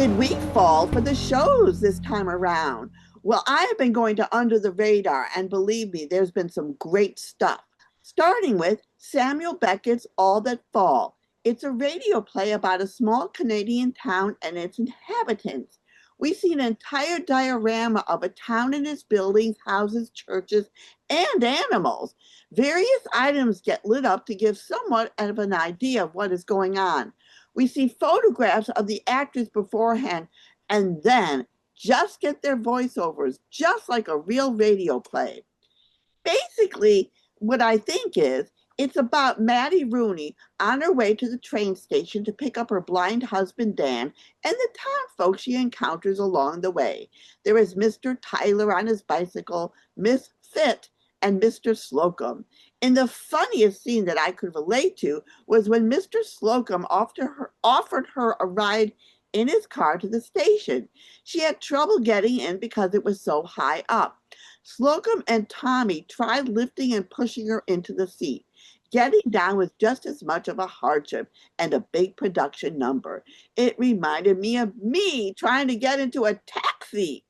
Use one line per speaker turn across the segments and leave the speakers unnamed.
Did we fall for the shows this time around? Well, I have been going to Under the Radar, and believe me, there's been some great stuff. Starting with Samuel Beckett's All That Fall. It's a radio play about a small Canadian town and its inhabitants. We see an entire diorama of a town and its buildings, houses, churches, and animals. Various items get lit up to give somewhat of an idea of what is going on. We see photographs of the actors beforehand and then just get their voiceovers, just like a real radio play. Basically, what I think is it's about Maddie Rooney on her way to the train station to pick up her blind husband Dan and the town folks she encounters along the way. There is Mr. Tyler on his bicycle, Miss Fit, and Mr. Slocum. And the funniest scene that I could relate to was when Mr. Slocum offered her a ride in his car to the station. She had trouble getting in because it was so high up. Slocum and Tommy tried lifting and pushing her into the seat. Getting down was just as much of a hardship and a big production number. It reminded me of me trying to get into a taxi.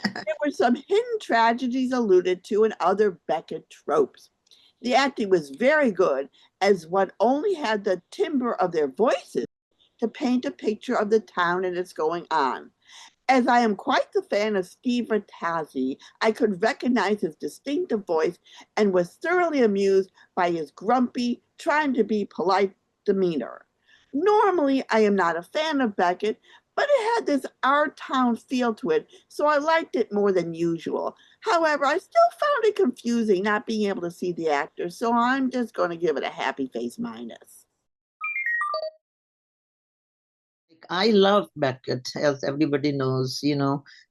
There were some hidden tragedies alluded to in other Beckett tropes. The acting was very good, as one only had the timbre of their voices to paint a picture of the town and its going on. As I am quite the fan of Steve Rattazzi, I could recognize his distinctive voice and was thoroughly amused by his grumpy, trying to be polite demeanor. Normally, I am not a fan of Beckett, but it had this our town feel to it, so I liked it more than usual. However, I still found it confusing not being able to see the actors, so I'm just going to give it a happy face minus.
I love Beckett, as everybody knows,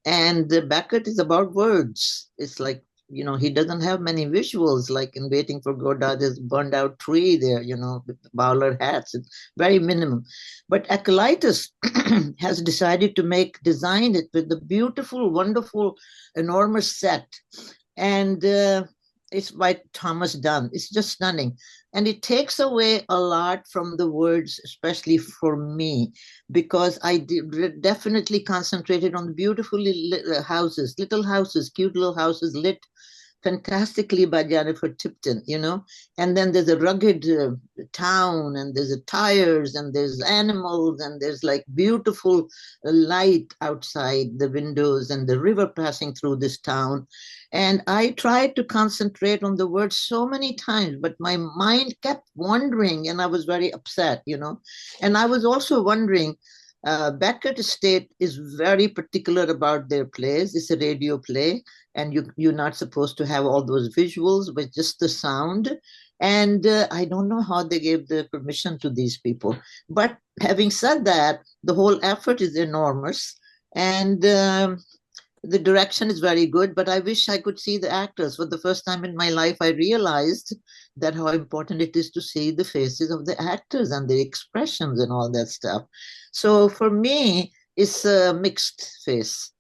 and Beckett is about words. It's like, he doesn't have many visuals, like in Waiting for Godot, there's burned out tree there, with bowler hats. It's very minimum. But Acolytus has decided to design it with the beautiful, wonderful, enormous set. And it's by Thomas Dunn. It's just stunning. And it takes away a lot from the words, especially for me, because I definitely concentrated on the beautifully lit houses, little houses, cute little houses lit fantastically by Jennifer Tipton, and then there's a rugged town, and there's tires, and there's animals, and there's like beautiful light outside the windows and the river passing through this town. And I tried to concentrate on the words so many times, but my mind kept wandering, and I was very upset, And I was also wondering, Beckett Estate is very particular about their plays. It's a radio play, and you're not supposed to have all those visuals, but just the sound. And I don't know how they gave the permission to these people. But having said that, the whole effort is enormous, and the direction is very good. But I wish I could see the actors. For the first time in my life, I realized that how important it is to see the faces of the actors and the expressions and all that stuff. So for me, it's a mixed face.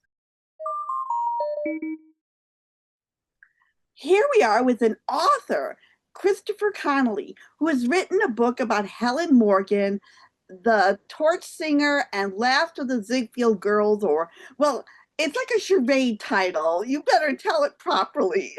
Here we are with an author, Christopher Connelly, who has written a book about Helen Morgan, the torch singer, and last of the Ziegfeld girls, or, well, it's like a charade title. You better tell it properly.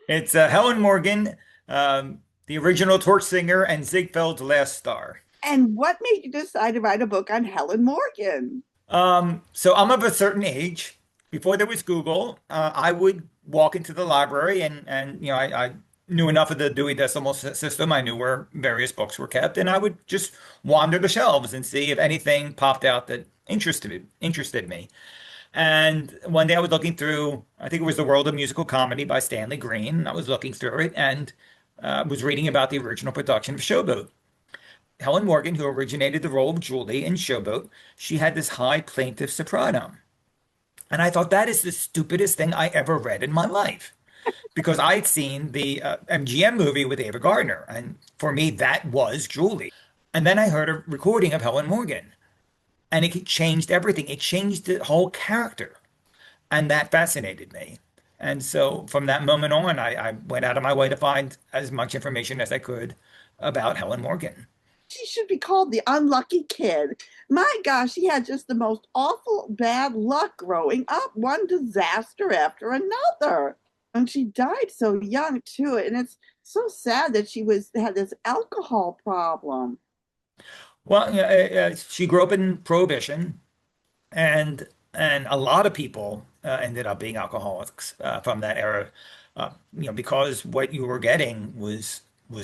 It's Helen Morgan, the original torch singer and Ziegfeld's last star.
And what made you decide to write a book on Helen Morgan?
So I'm of a certain age. Before there was Google, I would walk into the library and I knew enough of the Dewey Decimal System. I knew where various books were kept, and I would just wander the shelves and see if anything popped out that interested me. And one day I was looking through, I think it was The World of Musical Comedy by Stanley Green. I was looking through it and was reading about the original production of Showboat. Helen Morgan, who originated the role of Julie in Showboat, she had this high plaintive soprano. And I thought that is the stupidest thing I ever read in my life. Because I'd seen the MGM movie with Ava Gardner. And for me, that was Julie. And then I heard a recording of Helen Morgan. And it changed everything. It changed the whole character. And that fascinated me. And so from that moment on, I went out of my way to find as much information as I could about Helen Morgan.
She should be called the unlucky kid. My gosh, she had just the most awful bad luck growing up, one disaster after another. And she died so young too. And it's so sad that she had this alcohol problem.
Well, she grew up in Prohibition, and a lot of people ended up being alcoholics from that era, because what you were getting was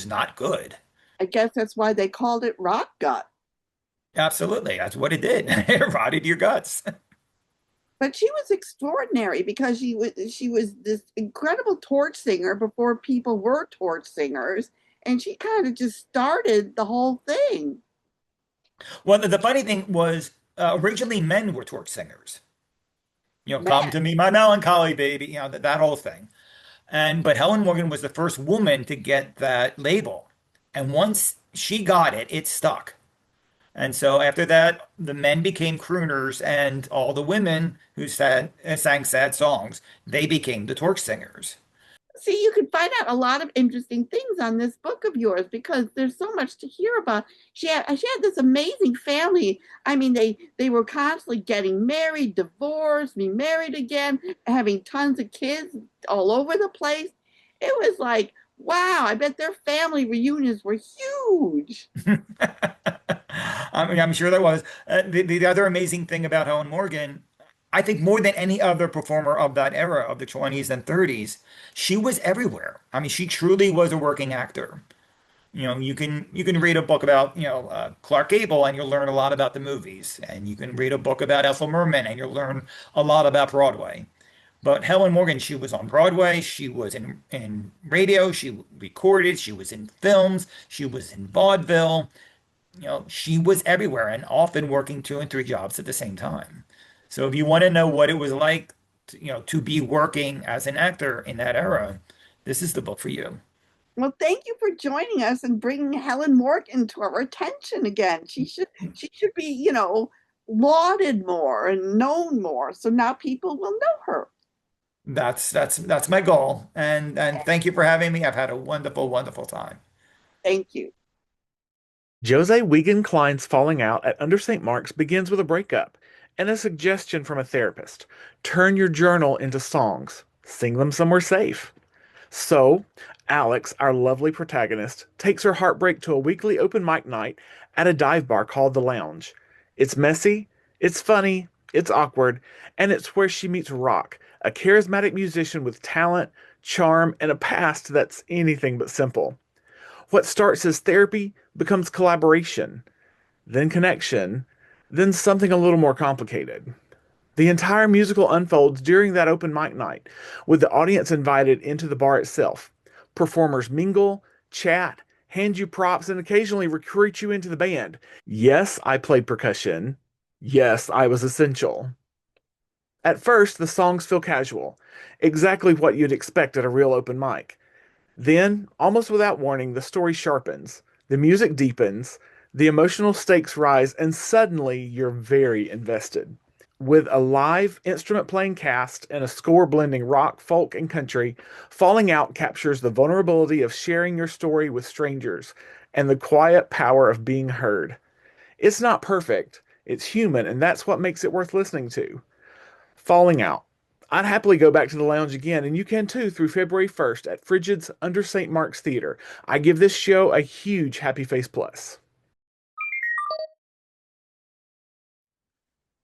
not good.
I guess that's why they called it rock gut.
Absolutely, that's what it did. It rotted your guts.
But she was extraordinary because she was this incredible torch singer before people were torch singers, and she kind of just started the whole thing.
Well, the funny thing was, originally men were torch singers. Come
Man,
to me, my melancholy baby, that whole thing. But Helen Morgan was the first woman to get that label. And once she got it, it stuck. And so after that, the men became crooners, and all the women who sang sad songs, they became the torch singers.
see, you can find out a lot of interesting things on this book of yours because there's so much to hear about. She had this amazing family. I mean, they were constantly getting married, divorced, remarried again, having tons of kids all over the place. It was like, wow, I bet their family reunions were huge.
I mean, I'm sure there was. The other amazing thing about Helen Morgan, I think more than any other performer of that era of the 20s and 30s, she was everywhere. I mean, she truly was a working actor. You can read a book about, Clark Gable and you'll learn a lot about the movies. And you can read a book about Ethel Merman and you'll learn a lot about Broadway. But Helen Morgan, she was on Broadway, she was in radio, she recorded, she was in films, she was in vaudeville. She was everywhere and often working two and three jobs at the same time. So if you want to know what it was like to be working as an actor in that era, this is the book for you.
Well, thank you for joining us and bringing Helen Morgan to our attention again. She should be, lauded more and known more. So now people will know her.
That's my goal. And thank you for having me. I've had a wonderful, wonderful time.
Thank you.
Jose Wiegand Klein's falling out at Under St. Mark's begins with a breakup and a suggestion from a therapist. Turn your journal into songs. Sing them somewhere safe. So, Alex, our lovely protagonist, takes her heartbreak to a weekly open mic night at a dive bar called The Lounge. It's messy, it's funny, it's awkward, and it's where she meets Rock, a charismatic musician with talent, charm, and a past that's anything but simple. What starts as therapy becomes collaboration, then connection, then something a little more complicated. The entire musical unfolds during that open mic night, with the audience invited into the bar itself. Performers mingle, chat, hand you props, and occasionally recruit you into the band. Yes, I played percussion. Yes, I was essential. At first, the songs feel casual, exactly what you'd expect at a real open mic. Then, almost without warning, the story sharpens, the music deepens, the emotional stakes rise, and suddenly you're very invested. With a live instrument playing cast and a score blending rock, folk, and country, Falling Out captures the vulnerability of sharing your story with strangers and the quiet power of being heard. It's not perfect, it's human, and that's what makes it worth listening to. Falling Out. I'd happily go back to the lounge again, and you can too through February 1st at Frigid's Under St. Mark's Theater. I give this show a huge Happy Face Plus.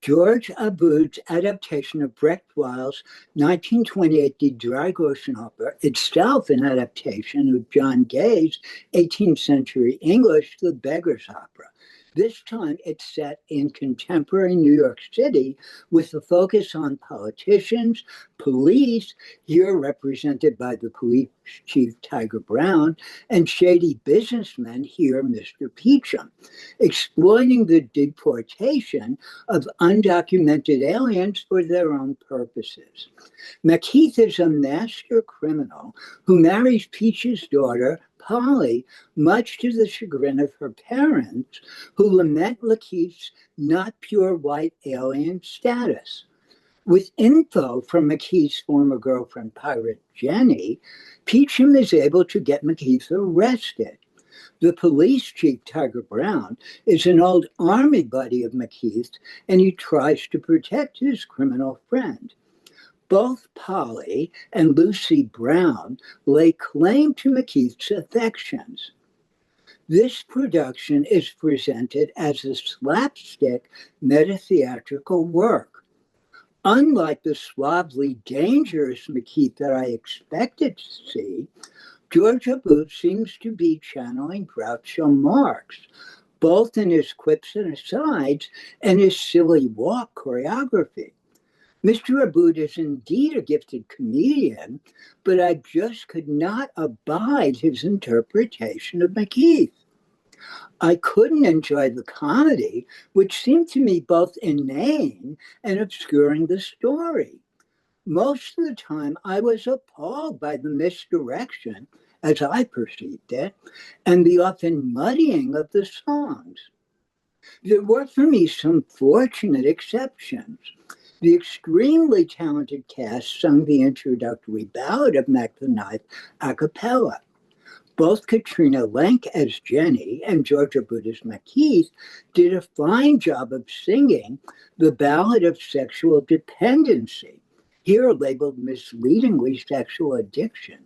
George Aboud's adaptation of Brecht Weil's 1928 Die Dreigroschenoper, itself an adaptation of John Gay's 18th century English The Beggar's Opera. This time it's set in contemporary New York City with a focus on politicians, police, here represented by the police chief Tiger Brown, and shady businessmen, here Mr. Peachum, exploiting the deportation of undocumented aliens for their own purposes. McKeith is a master criminal who marries Peach's daughter, Polly, much to the chagrin of her parents, who lament Lakeith's not pure white alien status. With info from McKeith's former girlfriend, pirate Jenny, Peachum is able to get McKeith arrested. The police chief, Tiger Brown, is an old army buddy of McKeith, and he tries to protect his criminal friend. Both Polly and Lucy Brown lay claim to McKeith's affections. This production is presented as a slapstick meta-theatrical work. Unlike the suavely dangerous McKeith that I expected to see, Georgia Booth seems to be channeling Groucho Marx, both in his quips and asides and his silly walk choreography. Mr. Abood is indeed a gifted comedian, but I just could not abide his interpretation of McKeith. I couldn't enjoy the comedy, which seemed to me both inane and obscuring the story. Most of the time, I was appalled by the misdirection, as I perceived it, and the often muddying of the songs. There were for me some fortunate exceptions. The extremely talented cast sung the introductory ballad of Mac the Knife a cappella. Both Katrina Lenk as Jenny and Georgia Booth as McKeith did a fine job of singing the ballad of sexual dependency, here labeled misleadingly sexual addiction.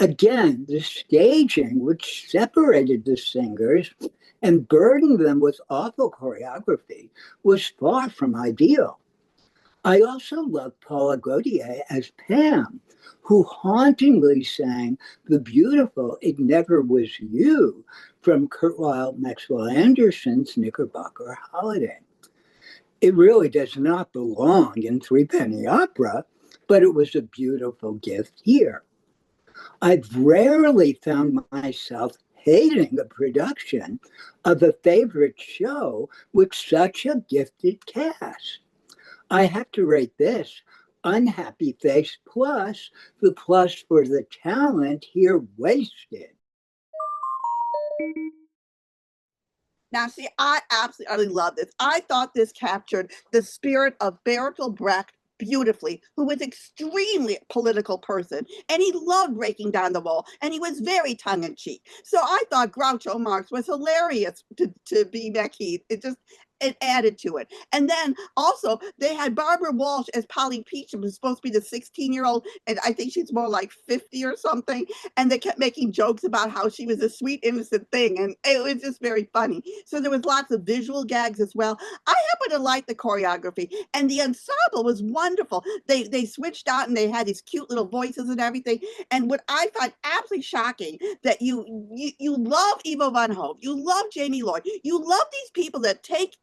Again, the staging, which separated the singers and burdened them with awful choreography, was far from ideal. I also loved Paula Gautier as Pam, who hauntingly sang the beautiful It Never Was You from Kurt Weill Maxwell Anderson's Knickerbocker Holiday. It really does not belong in Threepenny Opera, but it was a beautiful gift here. I've rarely found myself hating a production of a favorite show with such a gifted cast. I have to rate this unhappy face plus the plus for the talent here wasted.
Now, see, I absolutely love this. I thought this captured the spirit of Bertolt Brecht beautifully, who was extremely political person, and he loved breaking down the wall, and he was very tongue-in-cheek. So I thought Groucho Marx was hilarious to be McKeith. It added to it. And then also they had Barbara Walsh as Polly Peach, who was supposed to be the 16-year-old, and I think she's more like 50 or something. And they kept making jokes about how she was a sweet, innocent thing. And it was just very funny. So there was lots of visual gags as well. I happen to like the choreography, and the ensemble was wonderful. They switched out and they had these cute little voices and everything. And what I find absolutely shocking, that you love Ivo Van Hove, you love Jamie Lloyd, you love these people that take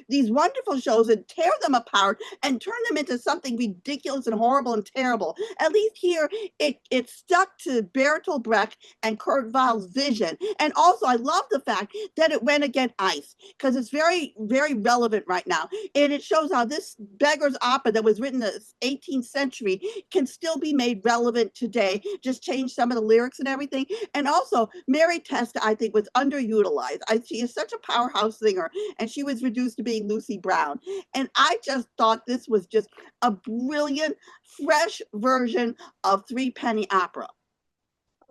these wonderful shows and tear them apart and turn them into something ridiculous and horrible and terrible. At least here, it stuck to Bertolt Brecht and Kurt Weill's vision. And also, I love the fact that it went against ice, because it's very, very relevant right now. And it shows how this beggar's opera that was written in the 18th century can still be made relevant today. Just change some of the lyrics and everything. And also, Mary Testa, I think, was underutilized. She is such a powerhouse singer, and she was reduced to being Lucy Brown. And I just thought this was just a brilliant, fresh version of Threepenny Opera.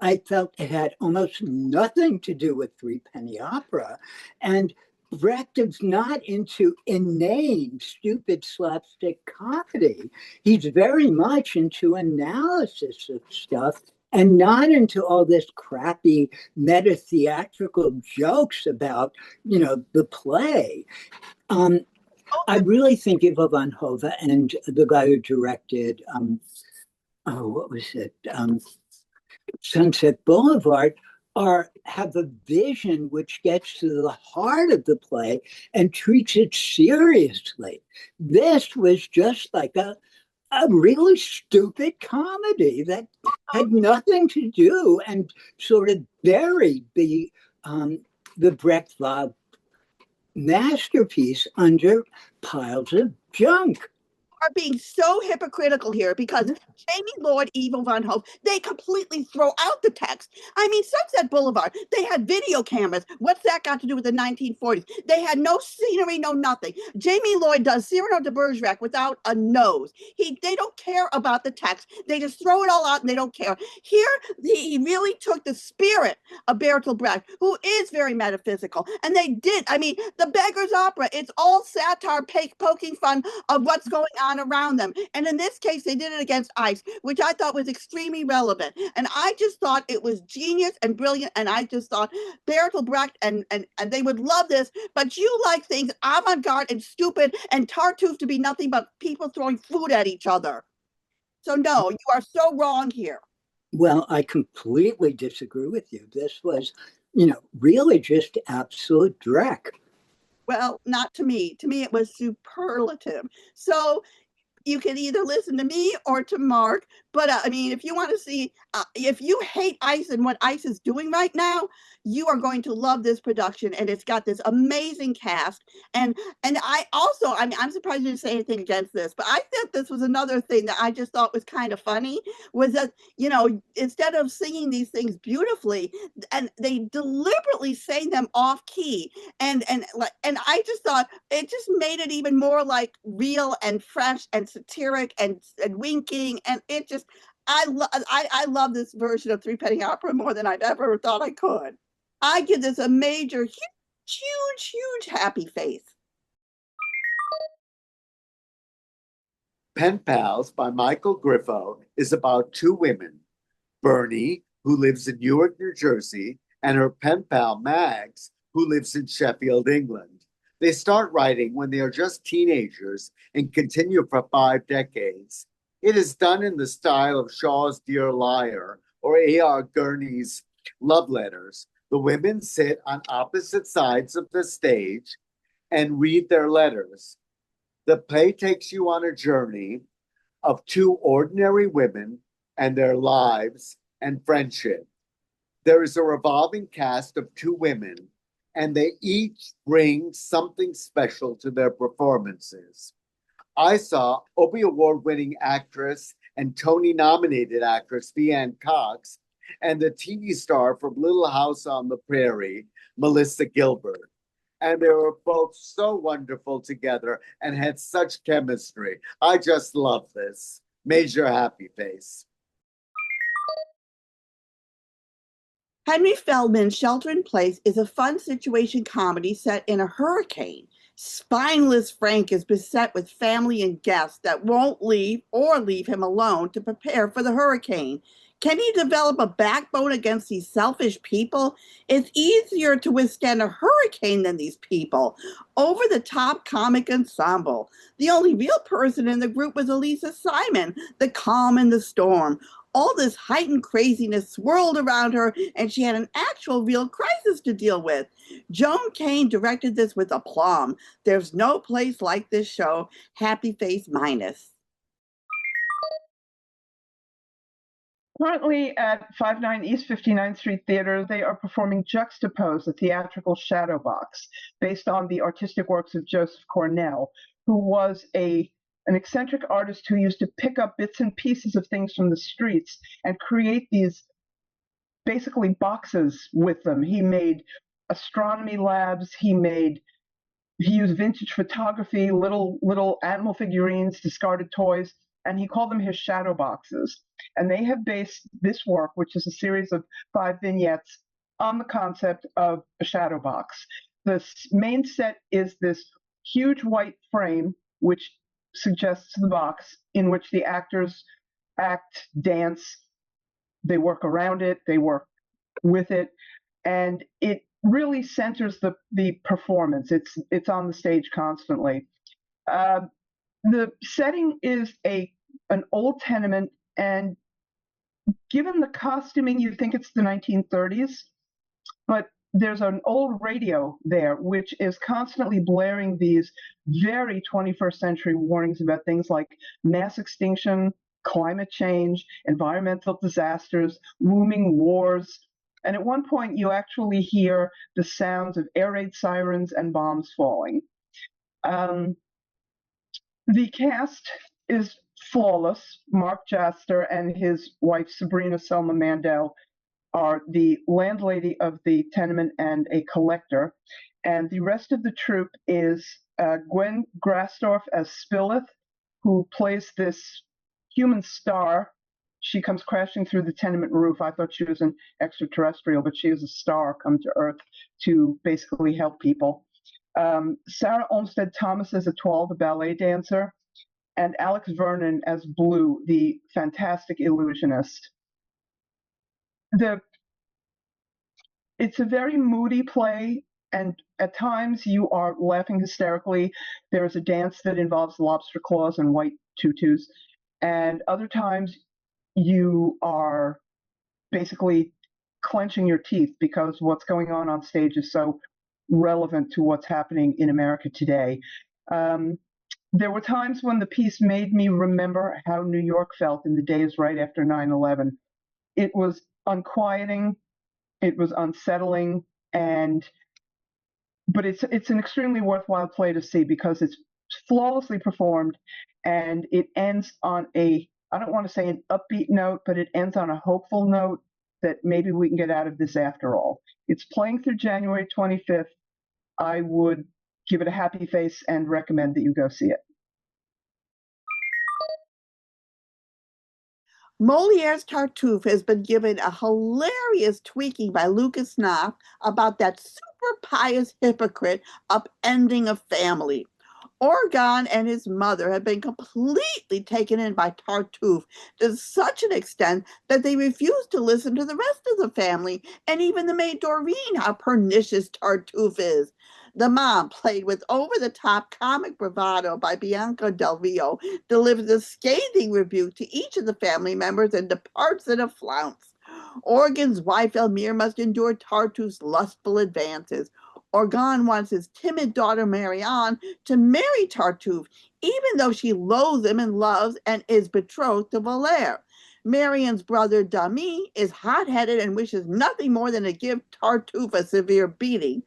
I felt it had almost nothing to do with Threepenny Opera. And Brecht is not into inane, stupid slapstick comedy. He's very much into analysis of stuff and not into all this crappy meta-theatrical jokes about, the play. I really think Ivo Van Hove and the guy who directed, what was it? Sunset Boulevard have a vision which gets to the heart of the play and treats it seriously. This was just like a really stupid comedy that had nothing to do and sort of buried the Brecht-Weill masterpiece under piles of junk.
are being so hypocritical here because Jamie Lloyd, Eva Von Hope, they completely throw out the text. I mean, Sunset Boulevard, they had video cameras. What's that got to do with the 1940s? They had no scenery, no nothing. Jamie Lloyd does Cyrano de Bergerac without a nose. They don't care about the text. They just throw it all out and they don't care. Here, he really took the spirit of Bertolt Brecht, who is very metaphysical. And they did. I mean, the Beggar's Opera, it's all satire, poking fun of what's going on around them. And in this case, they did it against ICE, which I thought was extremely relevant. And I just thought it was genius and brilliant. And I just thought Bertolt Brecht and they would love this. But you like things avant-garde and stupid and Tartuffe to be nothing but people throwing food at each other. So no, you are so wrong here.
Well, I completely disagree with you. This was, really just absolute dreck.
Well, not to me. To me, it was superlative. So you can either listen to me or to Mark. But I mean, if you want to see, if you hate ICE and what ICE is doing right now, you are going to love this production. And it's got this amazing cast. And I also, I mean, I'm surprised you didn't say anything against this, but I thought this was another thing that I just thought was kind of funny, was that, instead of singing these things beautifully, and they deliberately sang them off key. And I just thought it just made it even more like real and fresh and satiric and winking. And it just, I love this version of Three Penny Opera more than I'd ever thought I could. I give this a major, huge happy face.
Pen Pals by Michael Griffo is about two women, Bernie, who lives in Newark, New Jersey, and her pen pal, Mags, who lives in Sheffield, England. They start writing when they are just teenagers and continue for 5 decades. It is done in the style of Shaw's Dear Liar or A.R. Gurney's Love Letters. The women sit on opposite sides of the stage and read their letters. The play takes you on a journey of two ordinary women and their lives and friendship. There is a revolving cast of two women, and they each bring something special to their performances. I saw Obie Award-winning actress and Tony-nominated actress Leanne Cox and the TV star from Little House on the Prairie, Melissa Gilbert. And they were both so wonderful together and had such chemistry. I just love this. Major happy face.
Henry Feldman's Shelter in Place is a fun situation comedy set in a hurricane. Spineless Frank is beset with family and guests that won't leave or leave him alone to prepare for the hurricane. Can he develop a backbone against these selfish people? It's easier to withstand a hurricane than these people. Over-the-top comic ensemble. The only real person in the group was Elisa Simon, the calm in the storm. All this heightened craziness swirled around her, and she had an actual real crisis to deal with. Joan Kane directed this with aplomb. There's no place like this show. Happy face minus.
Currently at 59 East 59th Street Theater, they are performing Juxtapose, a theatrical shadow box, based on the artistic works of Joseph Cornell, who was an eccentric artist who used to pick up bits and pieces of things from the streets and create these basically boxes with them. He made astronomy labs, he used vintage photography, little animal figurines, discarded toys, and he called them his shadow boxes. And they have based this work, which is a series of 5 vignettes, on the concept of a shadow box. The main set is this huge white frame, which suggests the box, in which the actors act, dance, they work around it, they work with it, and it really centers the performance. It's on the stage constantly. The setting is an old tenement, and given the costuming, you think it's the 1930s, but there's an old radio there which is constantly blaring these very 21st century warnings about things like mass extinction, climate change, environmental disasters, looming wars. And at one point, you actually hear the sounds of air raid sirens and bombs falling. The cast is flawless. Mark Jaster and his wife Sabrina Selma Mandel are the landlady of the tenement and a collector. And the rest of the troupe is Gwen Grasdorf as Spilith, who plays this human star. She comes crashing through the tenement roof. I thought she was an extraterrestrial, but she is a star come to Earth to basically help people. Sarah Olmsted Thomas as Etoile, the ballet dancer, and Alex Vernon as Blue, the fantastic illusionist. It's a very moody play, and at times you are laughing hysterically. There's a dance that involves lobster claws and white tutus, and other times you are basically clenching your teeth because what's going on stage is so relevant to what's happening in America today. There were times when the piece made me remember how New York felt in the days right after 9/11. It was unquieting, it was unsettling, but it's an extremely worthwhile play to see because it's flawlessly performed, and it ends on I don't want to say an upbeat note, but it ends on a hopeful note that maybe we can get out of this after all. It's playing through January 25th. I would give it a happy face and recommend that you go see it.
Moliere's Tartuffe has been given a hilarious tweaking by Lucas Knopf about that super pious hypocrite upending a family. Orgon and his mother have been completely taken in by Tartuffe to such an extent that they refuse to listen to the rest of the family and even the maid Doreen how pernicious Tartuffe is. The mom, played with over-the-top comic bravado by Bianca Del Rio, delivers a scathing rebuke to each of the family members and departs in a flounce. Orgon's wife Elmire must endure Tartuffe's lustful advances. Orgon wants his timid daughter Marianne to marry Tartuffe, even though she loathes him and loves and is betrothed to Valère. Marianne's brother Dami is hot-headed and wishes nothing more than to give Tartuffe a severe beating.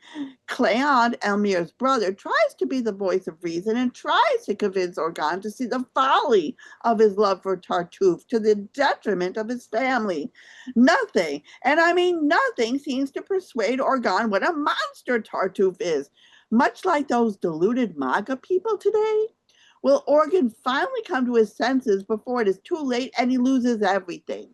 Cléant, Elmire's brother, tries to be the voice of reason and tries to convince Orgon to see the folly of his love for Tartuffe to the detriment of his family. Nothing, and I mean nothing, seems to persuade Orgon what a monster Tartuffe is. Much like those deluded MAGA people today, will Orgon finally come to his senses before it is too late and he loses everything?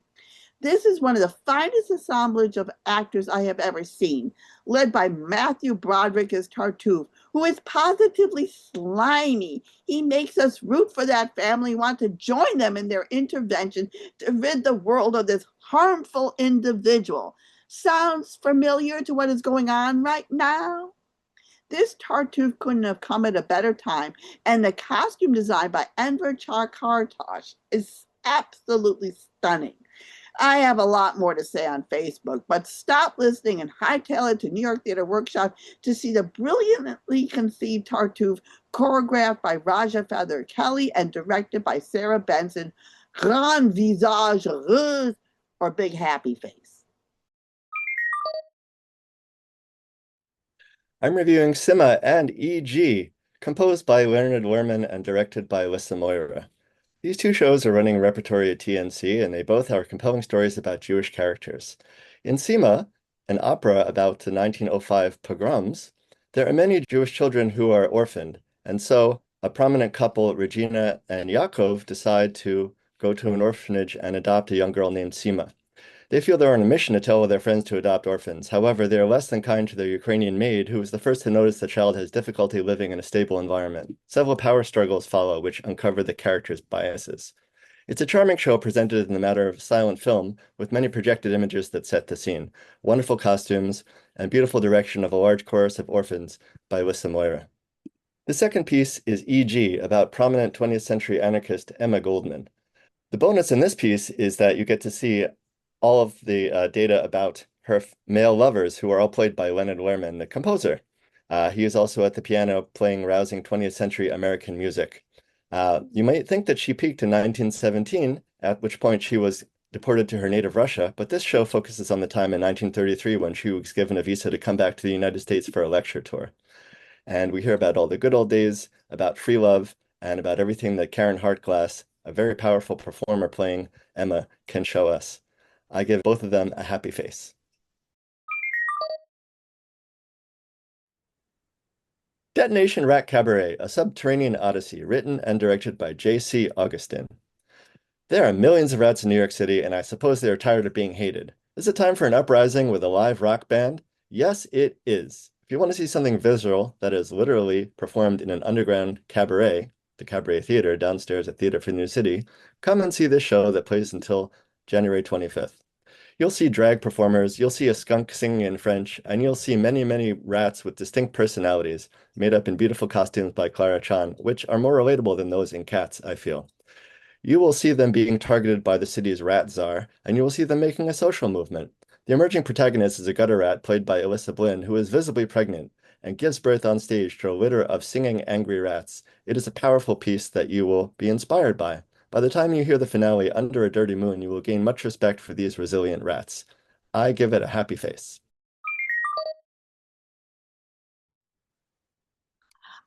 This is one of the finest assemblage of actors I have ever seen, led by Matthew Broderick as Tartuffe, who is positively slimy. He makes us root for that family, want to join them in their intervention to rid the world of this harmful individual. Sounds familiar to what is going on right now? This Tartuffe couldn't have come at a better time, and the costume design by Enver Charkartosh is absolutely stunning. I have a lot more to say on Facebook, but stop listening and hightail it to New York Theater Workshop to see the brilliantly conceived Tartuffe, choreographed by Raja Feather Kelly and directed by Sarah Benson, Grand Visage Rose, or Big Happy Face.
I'm reviewing Sima and E.G., composed by Leonard Lerman and directed by Lissa Moira. These two shows are running repertory at TNC, and they both are compelling stories about Jewish characters. In Sima, an opera about the 1905 pogroms, there are many Jewish children who are orphaned, and so a prominent couple, Regina and Yaakov, decide to go to an orphanage and adopt a young girl named Sima. They feel they're on a mission to tell their friends to adopt orphans. However, they are less than kind to their Ukrainian maid, who is the first to notice the child has difficulty living in a stable environment. Several power struggles follow, which uncover the characters' biases. It's a charming show presented in the matter of silent film, with many projected images that set the scene, wonderful costumes, and beautiful direction of a large chorus of orphans by Lissa Moira. The second piece is E.G., about prominent 20th century anarchist Emma Goldman. The bonus in this piece is that you get to see all of the data about her male lovers, who are all played by Leonard Lerman, the composer. He is also at the piano playing rousing 20th century American music. You might think that she peaked in 1917, at which point she was deported to her native Russia, but this show focuses on the time in 1933 when she was given a visa to come back to the United States for a lecture tour. And we hear about all the good old days, about free love, and about everything that Karen Hartglass, a very powerful performer playing Emma, can show us. I give both of them a happy face. Detonation Rat Cabaret, a subterranean odyssey, written and directed by J.C. Augustin. There are millions of rats in New York City, and I suppose they are tired of being hated. Is it time for an uprising with a live rock band? Yes, it is. If you want to see something visceral, that is literally performed in an underground cabaret, the Cabaret Theater downstairs at Theater for New City, come and see this show that plays until January 25th. You'll see drag performers, you'll see a skunk singing in French, and you'll see many, many rats with distinct personalities, made up in beautiful costumes by Clara Chan, which are more relatable than those in Cats, I feel. You will see them being targeted by the city's rat czar, and you will see them making a social movement. The emerging protagonist is a gutter rat played by Alyssa Blinn, who is visibly pregnant and gives birth on stage to a litter of singing angry rats. It is a powerful piece that you will be inspired by. By the time you hear the finale, Under a Dirty Moon, you will gain much respect for these resilient rats. I give it a happy face.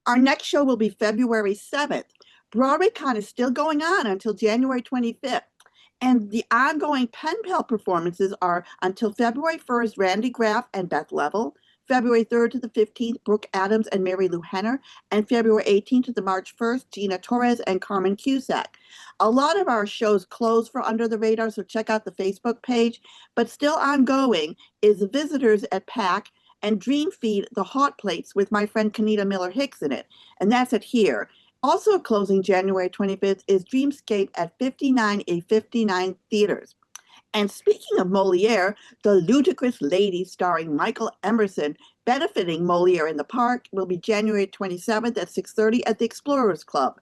Our next show will be February 7th. BroadwayCon is still going on until January 25th. And the ongoing pen pal performances are until February 1st, Randy Graff and Beth Level, February 3rd to the 15th, Brooke Adams and Mary Lou Henner, and February 18th to the March 1st, Gina Torres and Carmen Cusack. A lot of our shows close for Under the Radar, so check out the Facebook page. But still ongoing is Visitors at PAC and Dream Feed, the Hawtplates, with my friend Kenita Miller-Hicks in it. And that's at here. Also closing January 25th is Dreamscape at 59A59 Theaters. And speaking of Moliere, the Ludicrous Lady starring Michael Emerson, benefiting Moliere in the Park, will be January 27th at 6:30 at the Explorers Club.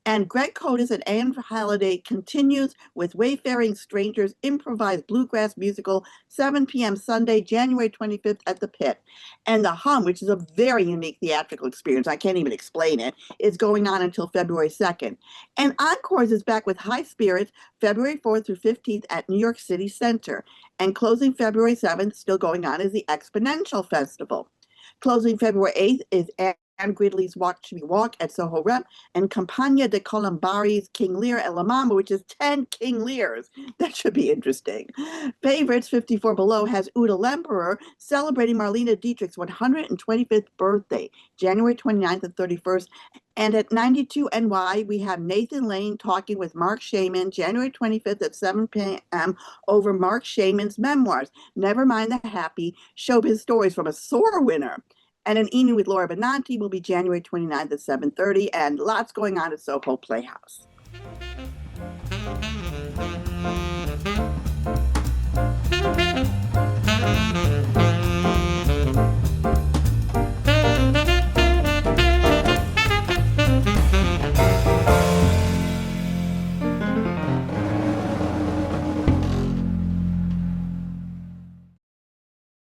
And Greg Cotis and Anne Halliday continues with Wayfaring Strangers Improvised Bluegrass Musical, 7 p.m. Sunday, January 25th at the Pit. And The Hum, which is a very unique theatrical experience, I can't even explain it, is going on until February 2nd. And Encores is back with High Spirits, February 4th through 15th at New York City Center. And closing February 7th, still going on, is the Exponential Festival. Closing February 8th is Anne Gridley's Watch Me Walk at Soho Rep, and Compagnia de Colombari's King Lear at La Mama, which is 10 King Lears. That should be interesting. Favorites 54 Below has Uda Lemperer celebrating Marlene Dietrich's 125th birthday, January 29th and 31st. And at 92 NY, we have Nathan Lane talking with Mark Shaman, January 25th at 7 p.m. over Mark Shaman's memoirs, Never Mind the Happy, Showbiz Stories from a SOAR winner. And an evening with Laura Benanti will be January 29th at 7:30, and lots going on at Soho Playhouse.